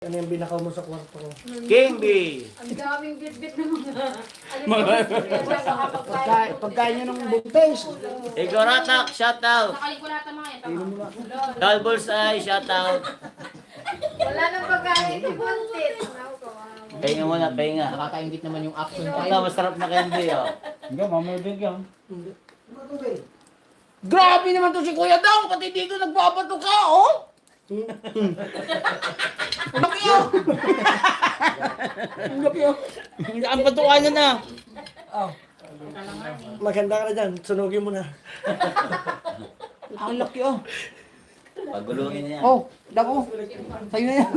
Ano yung binakaw mo sa kwarto ko? King B. Ang daming bit-bit ng mga... Pagkain nyo ng buntis. Igoratak, shoutout. Nakalikulata mga yan. Tama. Dal Bullseye, shoutout. Wala nang pagkain. Buntit. Pahinga muna, pahinga. Nakakaingit naman yung action. Ito, masarap na candy, oh. Hindi, mamaya din yan. Grabe naman to si Kuya Dong, pati dito nagbabato ka, oh! Laki oh! Laki oh! Ang batuan niya na. Oh. Maganda ka na dyan. Sunugin mo na. Ang laki oh. Pagulungin niya. Oh, dako. Sa'yo na yan.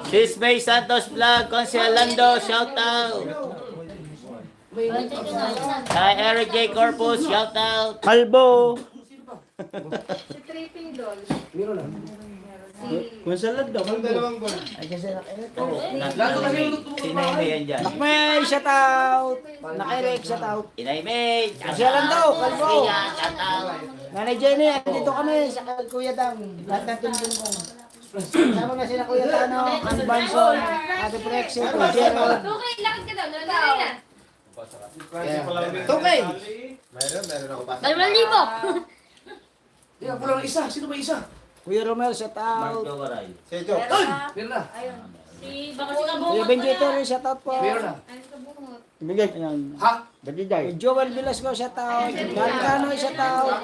Sis May Santos Vlog, Consialando, shoutout. Hi, Eric J. Corpus, shoutout. Kalbo. Si Tripping Doll. Meron na. Si... Kung salad daw. Kalbo. Ay, kasi Sinay May yan dyan. Nakmay, shout out. Naka-Eric, shout out. Inay May. Consialando, Kalbo. Shoutout. Nanay Jenny, dito kami sa Kuya Dang. Lahat ng tuntun ko. Sama na sila Kuya Tano, Ann Banson, Ate Prexie, Gerald. Okay, lakad ka daw. Nalalagay na. Okay. Dalawang libo. Hindi, kulang isa. Sino ba isa? Kuya Romel, shout Mark out. Dogaray. Meron na. Ayun. Si... Baka si Kabungot. Kuya Benjito, shout out po. Ayun, Kabungot. Bigay. Ha? Kuya Joel Velasco, shout out. Galicano, shout out.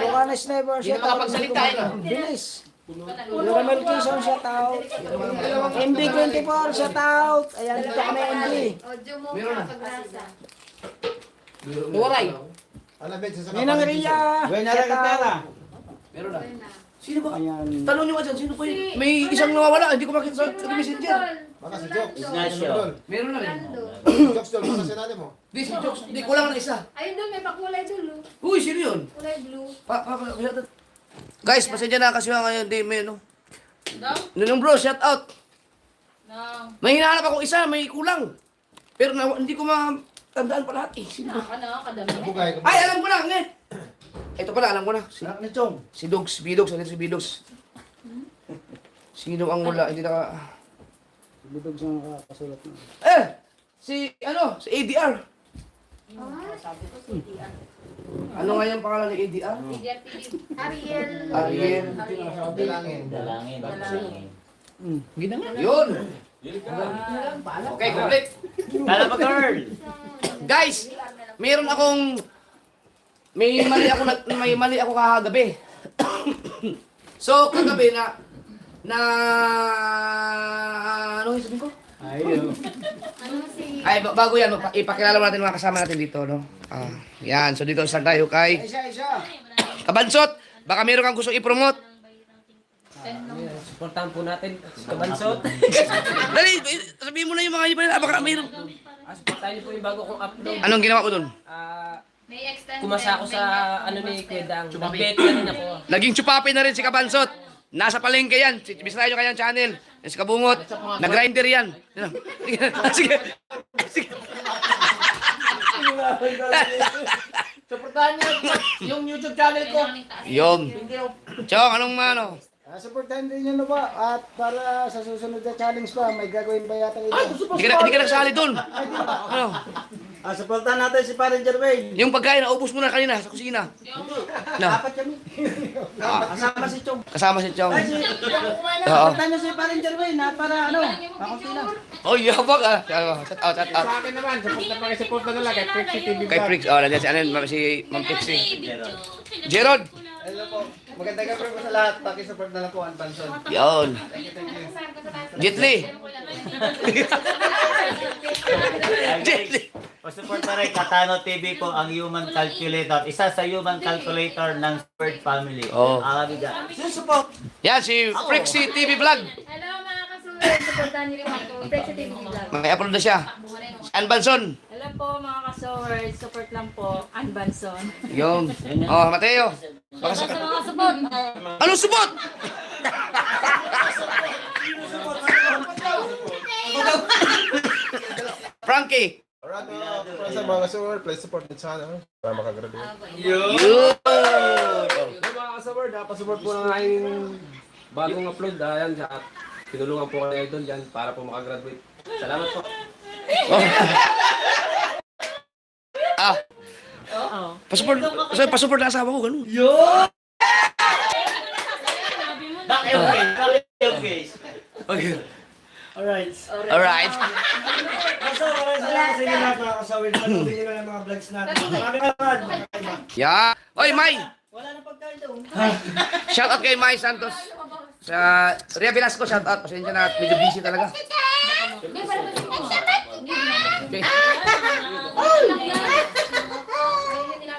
Lucana Sniper, shout out. Bilis. Kuya Romel Quezon, shout out. MB24, shout out. Ayan, dito kami MB. Audio mo para pagrasa. Waray. Ninang Ria, shout out. Ayun na. Sino ba? Ayan. Tanong nyo nga dyan, sino po yun? Si- May isang nawawala, hindi ko makita sa messenger. Baka si Jokes. Ignacio. Meron na rin. Nando. Jokes doon, baka sinali mo. Di si Jokes, di kulang na isa. Ayun doon, may pakulay dulo. Uy, sino yun? Kulay blue. Guys, pasensya na kasi ngayon di may no. Daw? Nung bro, shout out. No. May hinahanap ako isa, may kulang. Pero hindi ko matandaan pa lahat eh. Sino ba? Kadami. Bugay. Ay, alam ko na, nge. Ito pala, alam ko na. Anak ni Chong. Si Dogs, Bidogs, ano si Bidogs? Sino ang wala? Hindi naka... Bitog sa nakakasulat na. Si ADR. Ano nga yung pangalan ni ADR? Ariel. Ariel. Dalangin. Dalangin. Dalangin. Hindi na nga. Yun. Okay, complete. Tala pa, girl. Guys, meron akong... May mali ako kagabi. So, kagabi ano yung sabihin ko? Ayun. Ano si... Ay, bago yan, ipakilala mo natin mga kasama natin dito, no? Yan, so dito start tayo kay Isa. Kabansot. Baka meron kang gustong i-promote. Supportahan po natin si Kabansot. Dali, sabihin mo na yung mga iba nila. Baka mayroon. Supportahan niyo po yung bago kong upload. Anong ginawa ko dun? May extended. Kumasa ako sa ano ni Kuya Dang. Nag-bet na rin ako. Naging chupapi na rin si Kabansot. Nasa palengke yan. Bisitahin nyo kanyang channel. Yan si Kabungot. Nag-grinder yan. Sige. Sige. Supportahan niyo yung YouTube channel ko. Yung. Chong, anong ano? Supportahan din niyo na ba? At para sa susunod na challenge pa, may gagawin ba yata ito? Hindi ka nagsali dun. Ano? Supportahan natin si Parang Jermaine. Yung pagkain, naubos mo na kanina sa kusina. No. Apat kami. Kasama si Chong. Kasama si Chong. Oo. Supportahan niyo si Parang Jermaine ha, para ano? Makunti na. Oh, yabak ah. Shout out, shout out. Sa akin naman, support na nila kay Prixie TV Kay Prix. Oh, nandiyan si Ma'am Pixie. Gerald. Hello po. Magandang gabi po sa lahat. Pakisupport na lang po ang Banson. Yun. Jet Li. Jet Li. Pasupport na rin Katano TV po ang human calculator. Isa sa human calculator ng Spurred Family. Oh. Akabiga. Yan, si Prixie TV Vlog. Hello mga kasulay. Supportahan niyo rin ako. Prexy TV Vlog. May upload na siya. Ann Banson. Hello po mga ka-sowers, support lang po, Ann Banson. Yung. Oh, Mateo. Baka Sa sa... mga support, Anong subot? Frankie. Alright, sa mga kasawar, please support the channel para makagraduate. Yun. Mga kasawar, dapat support po ng aking bagong upload, ayan, tinulungan po kayo idol dyan para po makagraduate. Salamat po. Pasupport na asawa ko, ganun. Bakit yung case? Okay. Alright. Alright. So, maraming salamat sa inyo lahat mga kasawin. Patuloy nyo lang ang mga vlogs natin. Maraming salamat. Yeah. Oy, May! Wala na pagkain doon. Shout out kay May Santos. Sa Ria Velasco, shout out. Pasensya na, medyo busy talaga. Okay.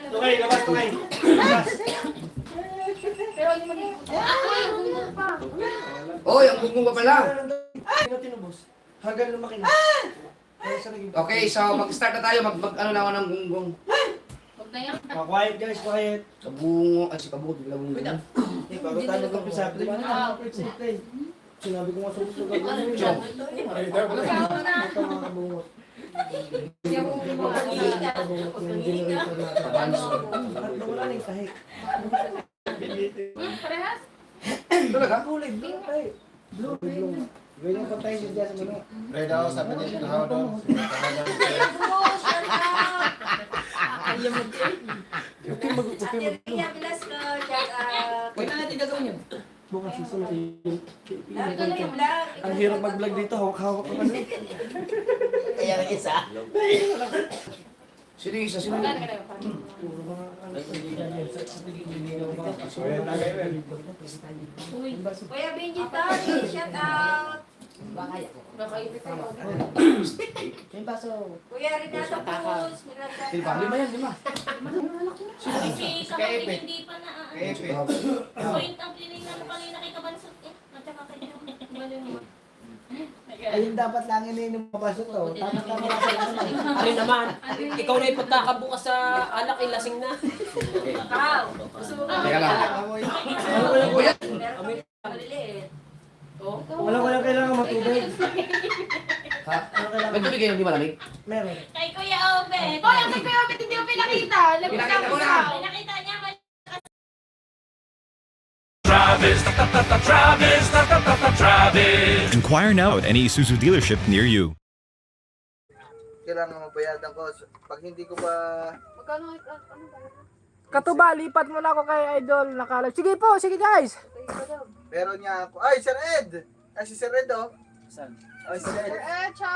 Okay, labas to kayo. Labas. Pero hindi mo Oy, ang gunggong pa pala. Ano tinubos? Hanggang lumaki na. Okay, so mag-start na tayo. Ano na ako ng gunggong. Quiet guys, quiet. Kabungo. Ay, si Kabungo. Bigla gunggong. Bago tayo nag-umpisa. Sinabi ko nga sa gusto gagawin. Ito mga kabungot. Yung generator natin. Wala na yung kahit. Parehas? Talaga? Kulay, blue tayo. Blue. Ganyan pa tayo dyan sa mga. Ready ako, sabi niya, nakaw daw. Wait na natin gagawin yun. Bukas susunod. Ang hirap mag-vlog dito, hawak-hawak ko kasi. Kaya lang isa. Sino yung isa? Sino yung isa? Kuya Benji Tony, shout out! Kuya Renato Cruz, Lima yan, lima. Kasi kapag hindi pa na point ang tinignan kanina kay Kabansot at saka kay Ayun dapat lang iniinom mapasok to. Tama-tama lang sa lahat. Ano naman? Ikaw na ipagkakabukas sa alak, ilasing na. Teka lang. Walang kailangan matubig. Ha? May tubig kayo, hindi malamig? Meron. Kay Kuya Obet. Hoy, ang kay Kuya Obet hindi mo pinakita. Pinakita ko na. Pinakita niya. Inquire now at any Isuzu dealership near you. Kailangan mabayadan ko. Pag hindi ko pa... Katuba, lipat mo na ako kay Idol. Nakalive. Sige po, sige guys. Meron niya ako. Ay, Sir Ed! Ay, si Sir Ed, oh. Saan? Ay, Sir Ed.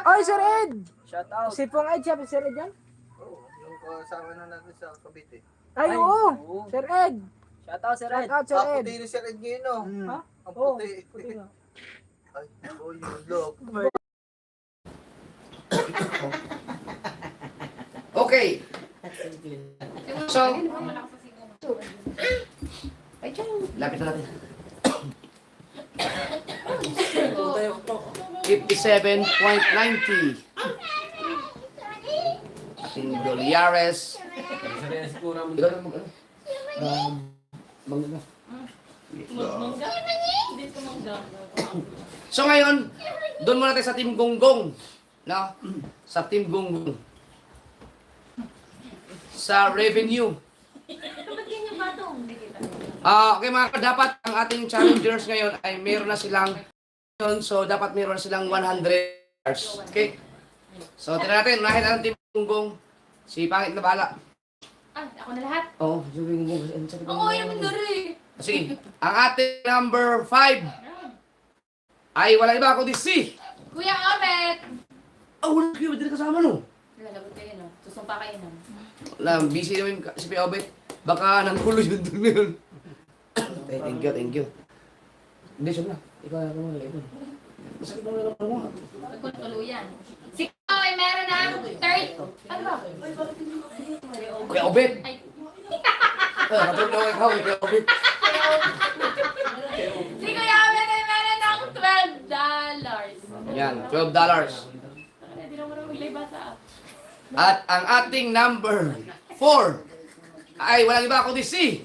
Oy, Sir Ed. Shout out. Si Pong Ed, siya pa Sir Ed yan? Oo, yung kasama na natin sa Cavite. Ay, oo. Sir Ed. Shout out, Sir Ed. Shout out, Sir Ang Ed. puti ni Sir Ed ngayon, oh. Ha? Ang Oo, puti. puti nga. Ay, oh, yung look. Okay. So, lapit na natin. 57.90. Ating Dolyares. Ikaw na mag-ano? Mangga. So ngayon, doon muna tayo sa Team Gonggong. No? Sa Team Gonggong. Sa revenue. Ba't ganyan ba ito? Hindi kita. Okay mga dapat ang ating challengers ngayon ay meron na silang so dapat meron na silang 100 stars. Okay? So tingnan natin, unahin ang Team Gonggong. Si Pangit na bahala. Ako na lahat? Oo, si Gonggong. Oo, yung mandari. Sige, ang ating number 5 ay wala iba kundi si Kuya Obet! wala kayo, hindi na kasama no. Lalagot kayo, no? Susumpa kayo, no? Wala, busy naman si P. Obet. Baka nangkulo yun doon ngayon. Thank you. Hindi, siya na. Ikaw na naman ngayon. Masakit naman naman mo. Magkultuluyan. Si Kuya ay meron ng third... Ano ba? Kuya Obet! Ay, Katulog na ikaw, Kuya Obet. si Kuya Obet ay meron ng $12. Yan, $12. Hindi naman ako maglibasa. At ang ating number 4 ay walang iba kundi si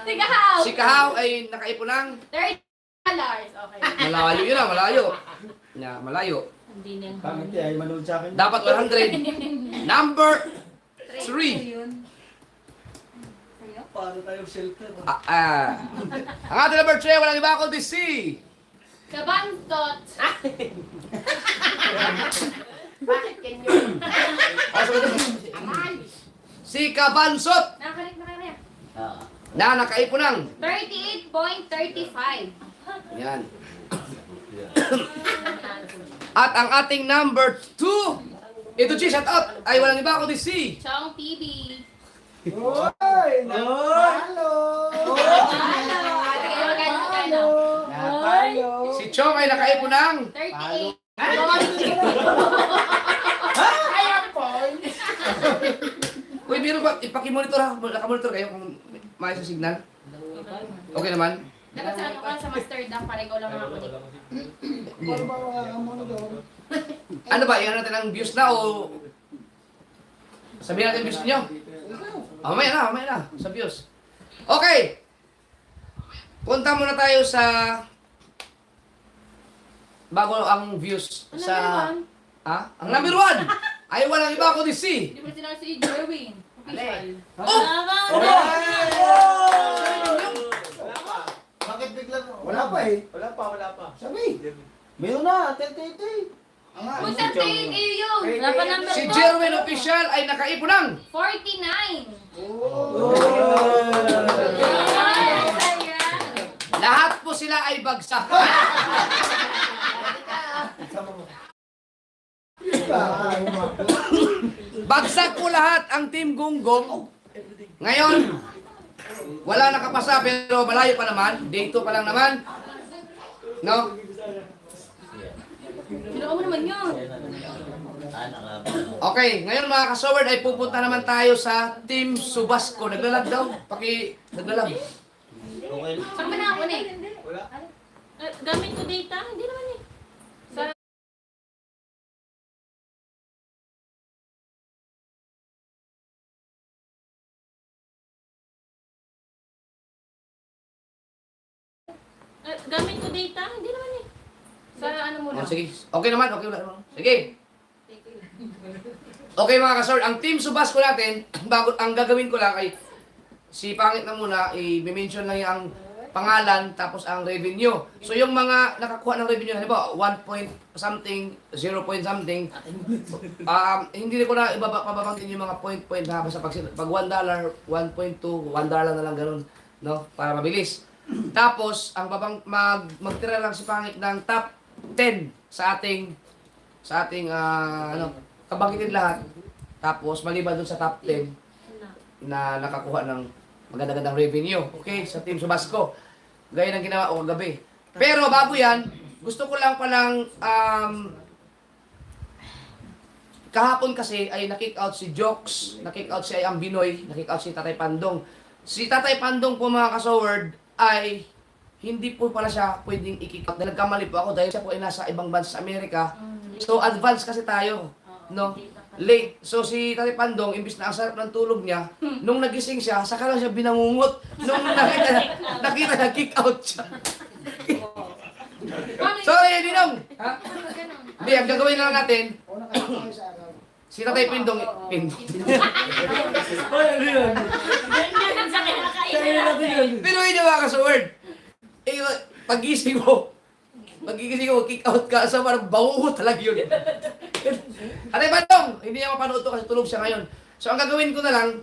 Si Kahaw! si Kahaw ay nakaipon ng $30. Okay. malayo yun ah, malayo. Malayo. Hindi na yung Pangit ay manood sa akin. Dapat 100. Number 3. Ang ating number 3, walang iba kundi si... Kabantot. Bakit ganyan? Si Kabansot Nakakalit na kayo. na nakaipon ng... 38.35. Yan. At ang ating number 2, ito Chi, shout out, ay walang iba kundi si... Chong TV. Hoy! Halo! Halo! Si Chong ay nakaipon ng... 38. Uy, biro ba? Ipakimonitor ha. Nakamonitor kayo kung maayos ang signal. Okay naman? Dapat sa ano ka, sa Mustard para ikaw lang makakunik. Ano ba mga doon? Ano ba? Iyan natin ang views na o... Sabihin natin views niyo? Mamaya na. Sa views. Okay! Punta muna tayo sa... Bago ang views Ano sa... naman? Ha? Ang number 1 ay walang iba kundi si... Hindi mo sinabi si Jerwin. Official. Bakit biglang... Wala pa eh. Wala pa. Sabi. Meron na. Tete. Punta tayo kayo yun. Wala pa number Si 2. Jerwin Official ay nakaipon ng... 49. Lahat po sila ay bagsak. Bagsak po lahat ang Team Gunggong. Ngayon, wala nakapasa pero malayo pa naman. Dito pa lang naman. No? Ginawa mo naman yun. Okay, ngayon mga kasoward ay pupunta naman tayo sa Team Subasco. Naglalag daw. Naglalag. Okay. Saan ba nakakunik? Gamit ko data? Hindi naman eh. Gamit ko data? Hindi naman eh. Sa ano muna? Oh, sige. Okay naman. Sige. Okay mga kasoward, ang Team Subasco natin, bago ang gagawin ko lang ay si Pangit na muna, i-mention lang yung pangalan tapos ang revenue. So yung mga nakakuha ng revenue, halimbawa 1 point something, 0 point something, hindi ko na pababangkin yung mga point ha, basta pag $1, 1.2, $1 na lang ganun, no? Para mabilis. Tapos ang magtira lang si Pangit ng top 10 sa ating kabangkitin lahat. Tapos maliban dun sa top 10 na nakakuha ng maganda-gandang revenue. Okay, sa Team Subasco. Gaya ng ginawa ko kagabi. Pero bago yan, gusto ko lang palang kahapon kasi ay na-kick out si Jokes, na-kick out si Ayang Binoy, na-kick out si Tatay Pandong. Si Tatay Pandong po mga kasoward ay hindi po pala siya pwedeng i-kick out. Nagkamali po ako dahil siya po ay nasa ibang bansa sa Amerika. So advance kasi tayo, no? Late. So si Tatay Pandong, imbis na ang sarap ng tulog niya, nung nagising siya, saka lang siya binangungot. Nung nakita na kick out siya. Sorry, Dinong! Ha? Hindi, ang gagawin na lang natin, si Tatay Pindong, pero yun yung mga kasaward. Pagising ko, kick out ka, sa parang bangungot talaga yun. Tatay Bandong, hindi niya mapanood to kasi tulog siya ngayon. So ang gagawin ko na lang,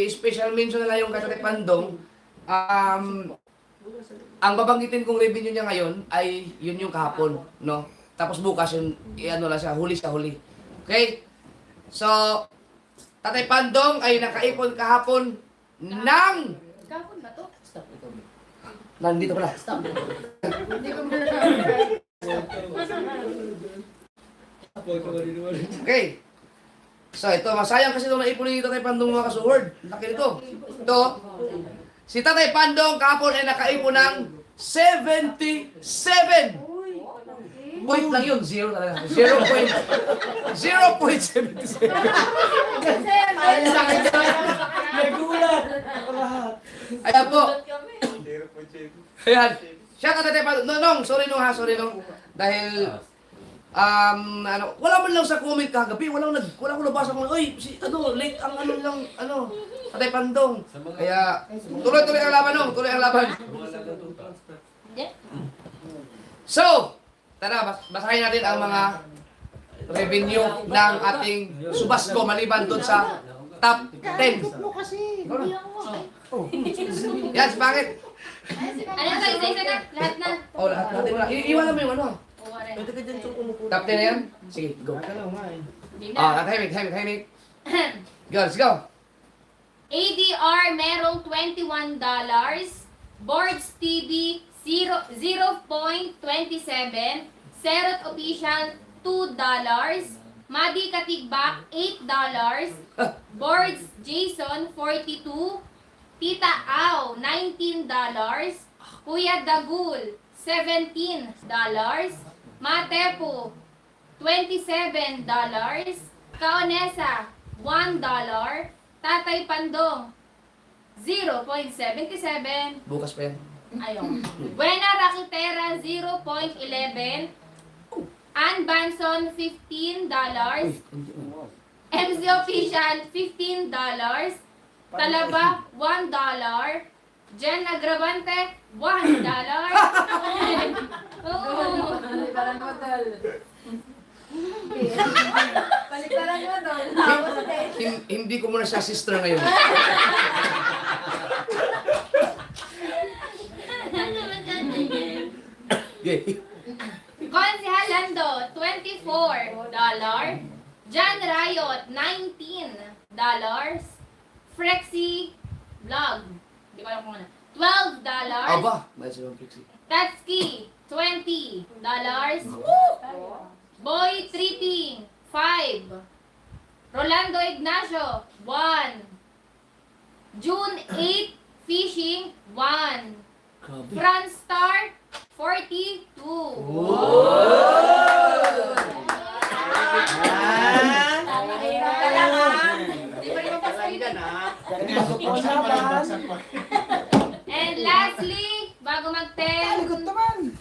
special mention na lang yung kay Tatay Bandong. Ang babanggitin kong revenue niya ngayon ay yun yung kahapon, no? Tapos bukas yung lang siya, huli sa huli. Okay? So, Tatay Bandong ay nakaipon kahapon ng... Kahapon ba to? Nandito pala. Okay. So ito, masayang kasi itong naipon ni Tatay Pandong mga kasuword. Laki nito. Ito, si Tatay Pandong kahapon ay nakaipon ng 77. Point lang yun, zero talaga. 0.77. Nagulat. Ako lahat. Ayan po. Ayan. Siya ka Tatay Pandong. Nong, sorry nung. Dahil Wala man lang sa comment kagabi, wala ko nabasa kung, oy, late ang Tatay Pandong. Kaya, tuloy-tuloy ang laban nung, tuloy ang laban. So, tara, basahin natin ang mga revenue ng ating Subasco maliban doon sa top 10. Yan, si Bakit? Ano ba? Isa-isa na? Lahat na? Lahat natin wala. Iiwanan mo yung ano. Pwede ka dyan Top 10 na yan? Sige, go. Tahimik. Go, let's go. ADR merong $21. Boards TV 0.27. Serot Official $2. Madi Katigbak $8. Boards Jason 42. Tita Au $19. Kuya Dagul $17. Matepo $27. Kaonesa $1. Tatay Pandong 0.77. Bukas pa yan. Ayun. Buena Rakitera 0.11. Ann Banson $15. MC Official $15. Talaba $1. Jen Agravante $1. Oo. Hindi ko muna siya sister ngayon. Okay. Konsehal Lando $24. John Riot $19. Frexy Vlog. Hindi ko alam kung ano. $12. Aba, may si Ma'am Trixie. Tatski $20. Boy Tripping $5. Rolando Ignacio $1. June 8 Fishing $1. France Star 42. And lastly, bago mag-10, Likod naman.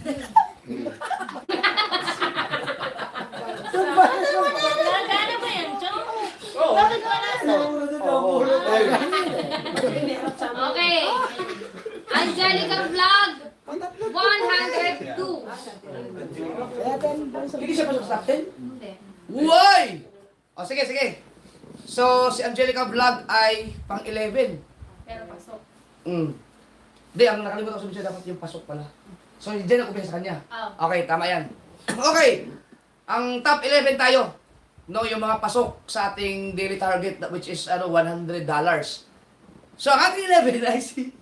Nagana ba yan, Chong? Bakit wala sa? okay. Angelica Vlog 102. Hindi siya pasok sa top 10? Hindi. Uy! O, sige. So, si Angelica Vlog ay pang 11. Pero pasok. Hindi, ang nakalimutan ko sabihin siya dapat yung pasok pala. So, diyan ako sa kanya. Oh. Okay, tama yan. Okay, ang top 11 tayo. No, yung mga pasok sa ating daily target which is $100. So, ang ating 11 ay si...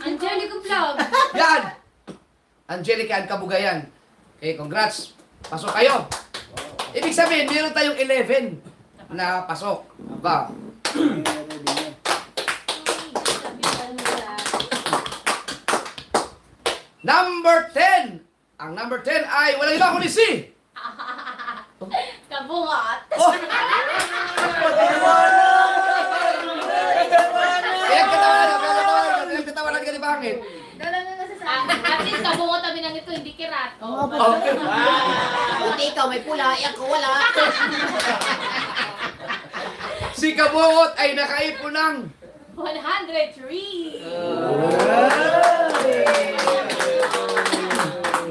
Angelica Vlog. Yan! Angelica and Kabugayan. Okay, congrats. Pasok kayo. Ibig sabihin, meron tayong 11 na pasok. Ba? Number 10. Ang number 10 ay walang iba kundi si... Kabungat. Oh! Pinagkatawanan ka ni Bangit. At least kabungat kami ng ito, hindi kirat. Oh. Okay. Buti ikaw may pula, ako wala. Si Kabungot ay nakaipon ng 103.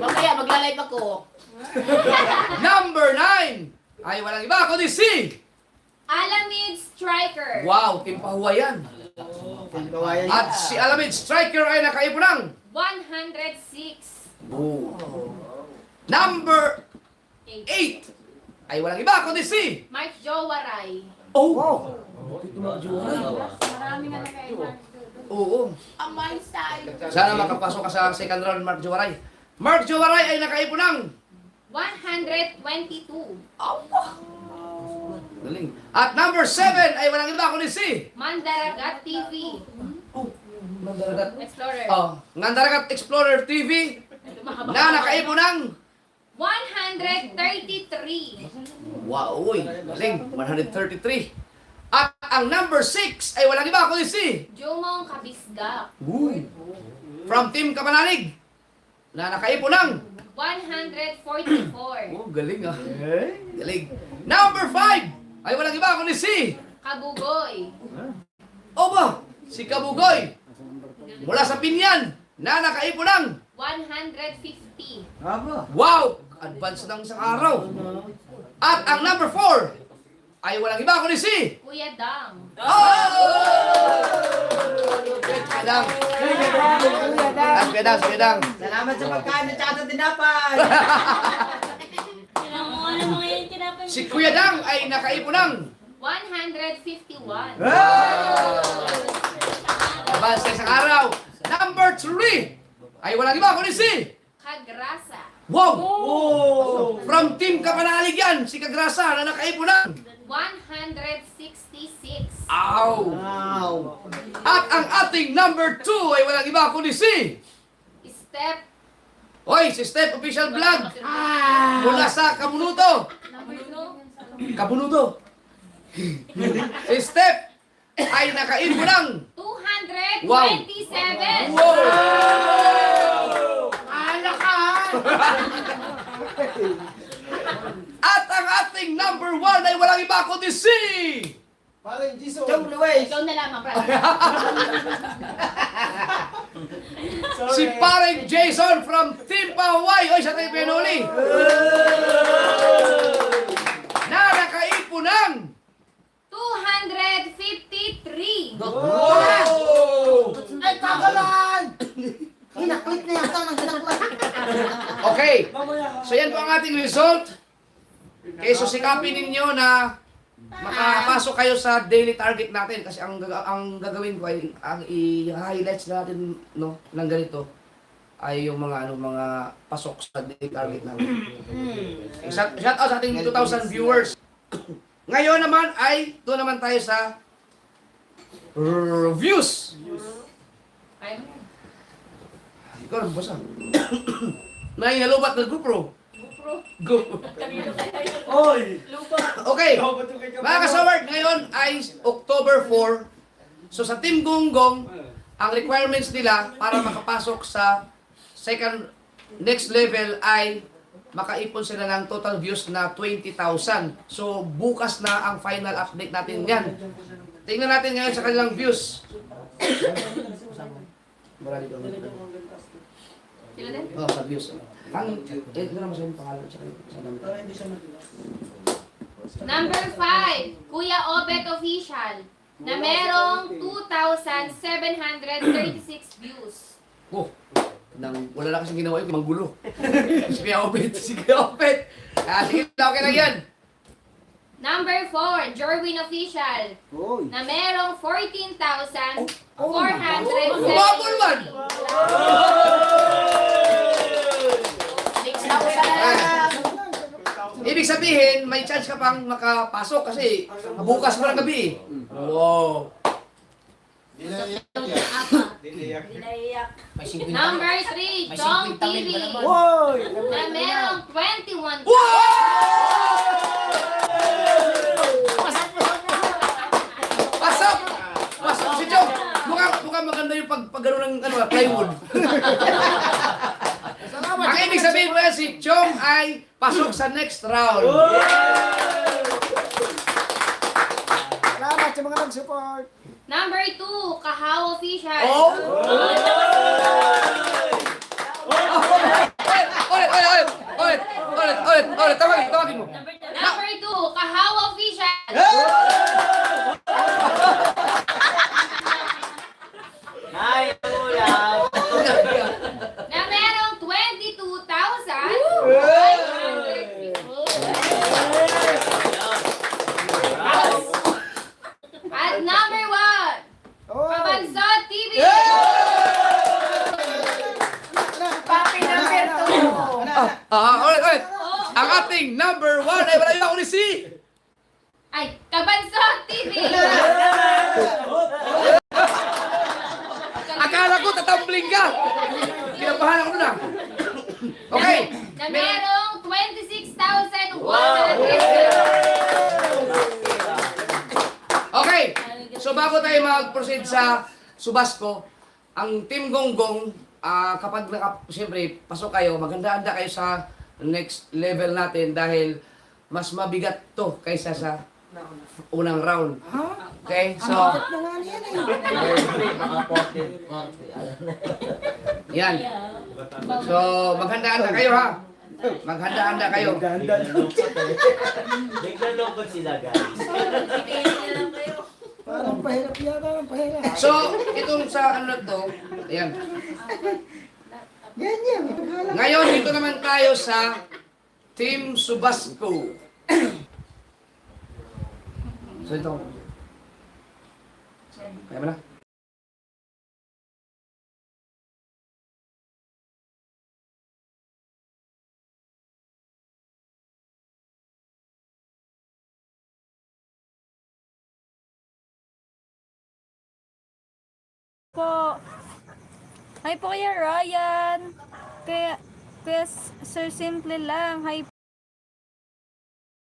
Mamaya magla-live ako. number 9 ay walang iba kundi si... Alamid Striker. Wow, timpahuwa yan. At si Alamid Striker ay nakaipon ng 106. number 8 ay walang iba kundi si... Mike Jowaray. Oh! Marami nga nakaibang. Oo. Amay style. Sana makapasok ka sa second round, Mark Jowaray. Mark Jowaray ay nakaipon ng... 122. Galing. At number 7 ay walang iba kundi si... Mandaragat TV. Ngandaragat. Explorer. Ngandaragat Explorer TV na nakaipon ng... 133. Wow, uy. Galing. 133. At ang number 6 ay walang iba kundi si... Jumong Kabisga. From Team Kapanalig na nakaipon ng 144. Oh, galing ah. Galing. Number 5 ay walang iba kundi si Kabugoy. Oba, si Kabugoy. Mula sa Pinyan na nakaipon ng 150. Aba. wow, advance ng isang araw. At ang number 4 ay walang iba kundi si Kuya Dang. Kedang. Kedang. Salamat sa pagkain at saka sa tinapay. Kailangan mo nga naman ngayon tinapay mo. Si Kuya Dang ay nakaipon ng 151. advance ng isang araw. Number 3 ay walang iba kundi si Kagrasa. wow! From Team Kapanalig yan, si Kagrasa na nakaipon ng 166. Ow! At ang ating number 2 ay walang iba kundi si Step. Hoy, si Step Official Vlog mula sa Kabunuto. Kabunuto. Si Step ay nakaipon ng 227. at ang ating number 1 ay walang iba kundi si Parang Jesus. Chong Luis. Ikaw na lang, Brad. si Pareng Jason from Team Pahuay. Hoy, sa tayo pinuli. Na nakaipon ng 253. Ay, kagalan! Hinaklit na yata ng hinaklit. Okay. So yan po ang ating result. Okay, so sikapin ninyo na makapasok kayo sa daily target natin kasi ang gagawin ko ay ang i-highlights natin no ng ganito ay yung mga mga pasok sa daily target natin. Okay, shout out sa ating 2,000 viewers. Ngayon naman ay doon naman tayo sa reviews. Kaya mo. Ikaw lang basa. Nahihalubat ng GoPro. GoPro. Okay. Mga kasaward, ngayon ay October 4. So sa Team Gonggong, ang requirements nila para makapasok sa second next level ay makaipon sila ng total views na 20,000. So bukas na ang final update natin yan. Tingnan natin ngayon sa kanilang views. Marami ko. Sila din? Oh, sa views. Ang ito naman sa yung pangalan sa Number 5, Kuya Obet Official, na merong 2,736 views. Oh, wala na kasing ginawa yun, manggulo. Si Kuya Opet, si Kuya Opet. Sige, okay lang yan. Number 4, Jorwin Official, Uy. na merong 14,470. Bubble man! Ibig sabihin, may chance ka pang makapasok kasi bukas pa ng gabi. Wow. Number 3, Chong TV, Uy. na merong 21,000. Pasok! Pasok si Chong! Mukhang maganda yung pagano ng plywood. Ang ibig sabihin mo yan, si Chong ay pasok sa next round. Salamat sa mga nag-support. Number 2, Kahaw Official. Oh! Ulit, tawagin mo. Number 2, Kahaw Official, Ay, ulam. na merong 22,550. At number 1, Kabansot TV. Papi number 2. Ulit. Ang ating number 1 ay wala yung ako ni si Ay, Kabansot TV. akala ko tatambling ka. Kinabahan ako na. Okay. Na merong 26,100. Okay. So bago tayo mag-proceed sa Subasco, ang Team Gonggong kapag siyempre, pasok kayo, maganda-handa kayo sa next level natin dahil mas mabigat to kaysa sa unang round. Okay? So, Bakit na nga niyan eh? yan. So, maghanda-handa kayo ha. Maghanda-handa kayo. Biglang lungkot sila, guys. Parang pahirap yata, pahirap. So, itong sa ano to, ayan. Yan. Ngayon, dito naman tayo sa Team Subasco. So, ito. Kaya mo na? Po. Hi po Kuya Ryan. Kaya Sir, simple lang. Hi